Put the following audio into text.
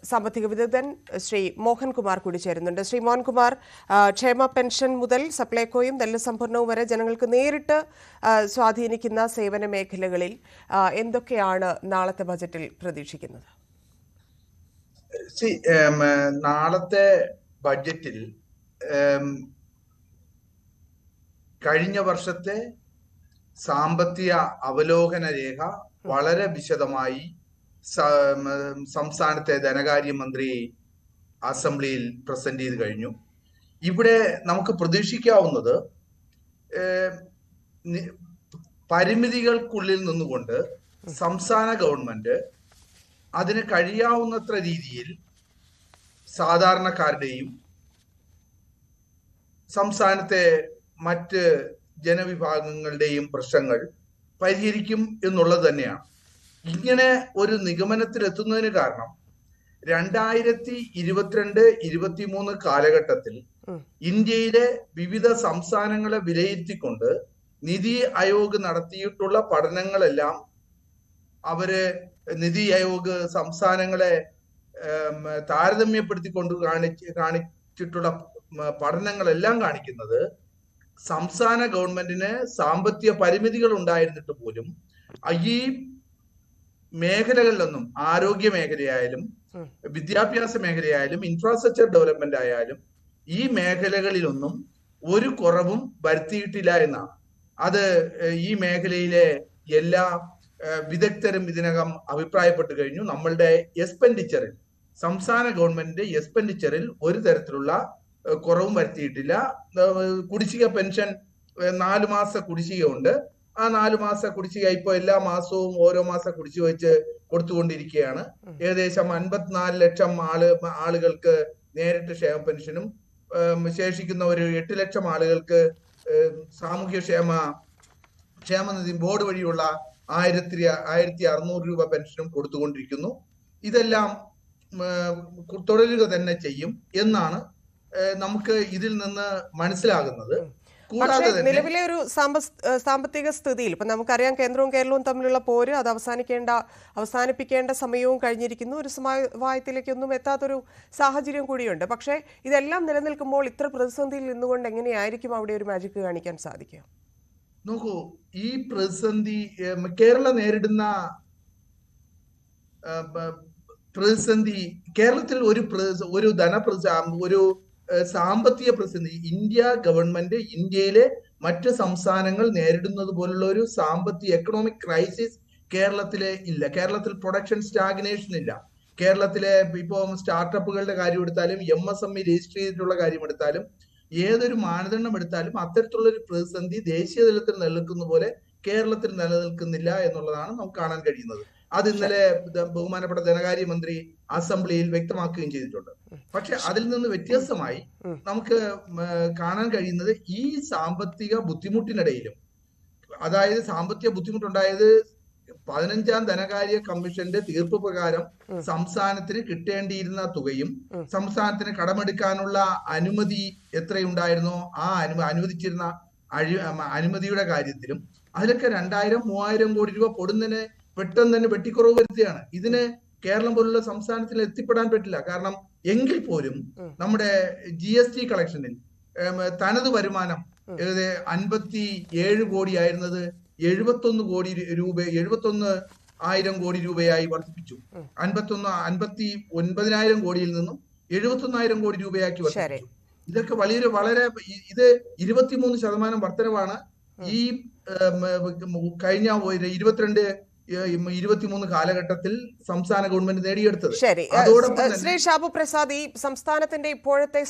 സാമ്പത്തിക വിദഗ്ധൻ ശ്രീ മോഹൻകുമാർ കൂടി ചേരുന്നുണ്ട്. ശ്രീ മോഹൻകുമാർ, ക്ഷേമ പെൻഷൻ മുതൽ സപ്ലൈകോയും നെല്ല് സംഭരണവും വരെ ജനങ്ങൾക്ക് നേരിട്ട് സ്വാധീനിക്കുന്ന സേവന മേഖലകളിൽ എന്തൊക്കെയാണ് നാളത്തെ ബജറ്റിൽ പ്രതീക്ഷിക്കുന്നത്? നാളത്തെ ബഡ്ജറ്റിൽ കഴിഞ്ഞ വർഷത്തെ സാമ്പത്തിക അവലോകന രേഖ വളരെ വിശദമായി സംസ്ഥാനത്തെ ധനകാര്യമന്ത്രി അസംബ്ലിയിൽ പ്രസന്റ് ചെയ്ത് കഴിഞ്ഞു. ഇവിടെ നമുക്ക് പ്രതീക്ഷിക്കാവുന്നത് പരിമിതികൾക്കുള്ളിൽ നിന്നുകൊണ്ട് സംസ്ഥാന ഗവൺമെന്റ് അതിന് കഴിയാവുന്നത്ര രീതിയിൽ സാധാരണക്കാരുടെയും സംസ്ഥാനത്തെ മറ്റ് ജനവിഭാഗങ്ങളുടെയും പ്രശ്നങ്ങൾ പരിഹരിക്കും എന്നുള്ളത് തന്നെയാണ്. ഇങ്ങനെ ഒരു നിഗമനത്തിലെത്തുന്നതിന് കാരണം 2022-23 കാലഘട്ടത്തിൽ ഇന്ത്യയിലെ വിവിധ സംസ്ഥാനങ്ങളെ വിലയിരുത്തിക്കൊണ്ട് നിതി ആയോഗ് നടത്തിയിട്ടുള്ള പഠനങ്ങളെല്ലാം അവര് നിതി ആയോഗ് സംസ്ഥാനങ്ങളെ താരതമ്യപ്പെടുത്തിക്കൊണ്ട് കാണിച്ചിട്ടുള്ള പഠനങ്ങളെല്ലാം കാണിക്കുന്നത് സംസ്ഥാന ഗവൺമെന്റിന് സാമ്പത്തിക പരിമിതികൾ ഉണ്ടായിരുന്നിട്ട് പോലും ഈ മേഖലകളിലൊന്നും, ആരോഗ്യ മേഖലയായാലും വിദ്യാഭ്യാസ മേഖലയായാലും ഇൻഫ്രാസ്ട്രക്ചർ ഡെവലപ്മെന്റ് ആയാലും ഈ മേഖലകളിലൊന്നും ഒരു കുറവും വരുത്തിയിട്ടില്ല എന്നാണ്. അത് ഈ മേഖലയിലെ എല്ലാ വിദഗ്ധരും ഇതിനകം അഭിപ്രായപ്പെട്ടു കഴിഞ്ഞു. നമ്മളുടെ എക്സ്പെൻഡിച്ചറിൽ, സംസ്ഥാന ഗവൺമെന്റിന്റെ എക്സ്പെൻഡിച്ചറിൽ ഒരു തരത്തിലുള്ള കുറവും വരുത്തിയിട്ടില്ല. കുടിശ്ശിക പെൻഷൻ 4 മാസ കുടിശ്ശിക ഉണ്ട്. ആ 4 മാസ കുടിശ്ശിക ഇപ്പൊ എല്ലാ മാസവും ഓരോ മാസ കുടിശ്ശിക വെച്ച് കൊടുത്തുകൊണ്ടിരിക്കുകയാണ്. ഏകദേശം 54 ലക്ഷം ആളുകൾക്ക് നേരിട്ട് ക്ഷേമ പെൻഷനും ശേഷിക്കുന്ന ഒരു 8 ലക്ഷം ആളുകൾക്ക് ക്ഷേമനിധി ബോർഡ് വഴിയുള്ള 1600 രൂപ പെൻഷനും കൊടുത്തുകൊണ്ടിരിക്കുന്നു. ഇതെല്ലാം തുടരുക തന്നെ ചെയ്യും എന്നാണ് നമുക്ക് ഇതിൽ നിന്ന് മനസ്സിലാകുന്നത്. പക്ഷേ നിലവിലെ ഒരു സാമ്പത്തിക സ്ഥിതിയിൽ ഇപ്പൊ നമുക്കറിയാം, കേന്ദ്രവും കേരളവും തമ്മിലുള്ള പോര് അത് അവസാനിപ്പിക്കേണ്ട സമയവും കഴിഞ്ഞിരിക്കുന്നു. ഒരു സമവായത്തിലേക്കൊന്നും എത്താത്തൊരു സാഹചര്യം കൂടിയുണ്ട്. പക്ഷേ ഇതെല്ലാം നിലനിൽക്കുമ്പോൾ ഇത്ര പ്രതിസന്ധിയിൽ നിന്നുകൊണ്ട് എങ്ങനെയായിരിക്കും അവിടെ ഒരു മാജിക് കാണിക്കാൻ സാധിക്കുക? നോക്കൂ, ഈ പ്രതിസന്ധി കേരളം നേരിടുന്ന പ്രതിസന്ധി, കേരളത്തിൽ ഒരു ഒരു സാമ്പത്തിക പ്രതിസന്ധി ഇന്ത്യ ഗവൺമെന്റ് ഇന്ത്യയിലെ മറ്റ് സംസ്ഥാനങ്ങൾ നേരിടുന്നത് പോലുള്ള ഒരു സാമ്പത്തിക എക്കണോമിക് ക്രൈസിസ് കേരളത്തിലെ ഇല്ല. കേരളത്തിൽ പ്രൊഡക്ഷൻ സ്റ്റാഗ്നേഷൻ ഇല്ല. കേരളത്തിലെ ഇപ്പോ സ്റ്റാർട്ടപ്പുകളുടെ കാര്യം എടുത്താലും MSME രജിസ്റ്റർ ചെയ്തിട്ടുള്ള കാര്യം എടുത്താലും ഏതൊരു മാനദണ്ഡം എടുത്താലും അത്തരത്തിലുള്ള ഒരു പ്രതിസന്ധി ദേശീയ തലത്തിൽ നിലനിൽക്കുന്ന പോലെ കേരളത്തിൽ നിലനിൽക്കുന്നില്ല എന്നുള്ളതാണ് നമുക്ക് കാണാൻ കഴിയുന്നത്. അത് ഇന്നലെ ബഹുമാനപ്പെട്ട ധനകാര്യമന്ത്രി അസംബ്ലിയിൽ വ്യക്തമാക്കുകയും ചെയ്തിട്ടുണ്ട്. പക്ഷെ അതിൽ നിന്ന് വ്യത്യസ്തമായി നമുക്ക് കാണാൻ കഴിയുന്നത് ഈ സാമ്പത്തിക ബുദ്ധിമുട്ടിനിടയിലും, അതായത് സാമ്പത്തിക ബുദ്ധിമുട്ടുണ്ടായത് 15ാം ധനകാര്യ കമ്മീഷന്റെ തീർപ്പ് പ്രകാരം സംസ്ഥാനത്തിന് കിട്ടേണ്ടിയിരുന്ന തുകയും സംസ്ഥാനത്തിന് കടമെടുക്കാനുള്ള അനുമതി എത്രയുണ്ടായിരുന്നോ ആ അനുവദിച്ചിരുന്ന അനുമതിയുടെ കാര്യത്തിലും അതിലൊക്കെ 2000-3000 കോടി രൂപ പൊടുന്നതിന് പെട്ടെന്ന് തന്നെ വെട്ടിക്കുറവ് വരുത്തിയാണ്. ഇതിന് കേരളം പോലുള്ള സംസ്ഥാനത്തിൽ എത്തിപ്പെടാൻ പറ്റില്ല. കാരണം എങ്കിൽ പോലും നമ്മുടെ GST കളക്ഷനിൽ തനത് വരുമാനം 57 കോടി ആയിരുന്നത് 71,000 കോടി രൂപയായി വർദ്ധിപ്പിച്ചു. 59,000 കോടിയിൽ നിന്നും 71,000 കോടി രൂപയാക്കി വർദ്ധിപ്പിച്ചു. ഇതൊക്കെ വളരെ ഇത് 23% വർധനവാണ് ഈ കഴിഞ്ഞ 22-23 കാലഘട്ടത്തിൽ സംസ്ഥാന ഗവൺമെന്റ് നേടിയെടുത്തത്. ശരി, ശ്രീ ഷാബു പ്രസാദ്, ഈ സംസ്ഥാനത്തിന്റെ ഇപ്പോഴത്തെ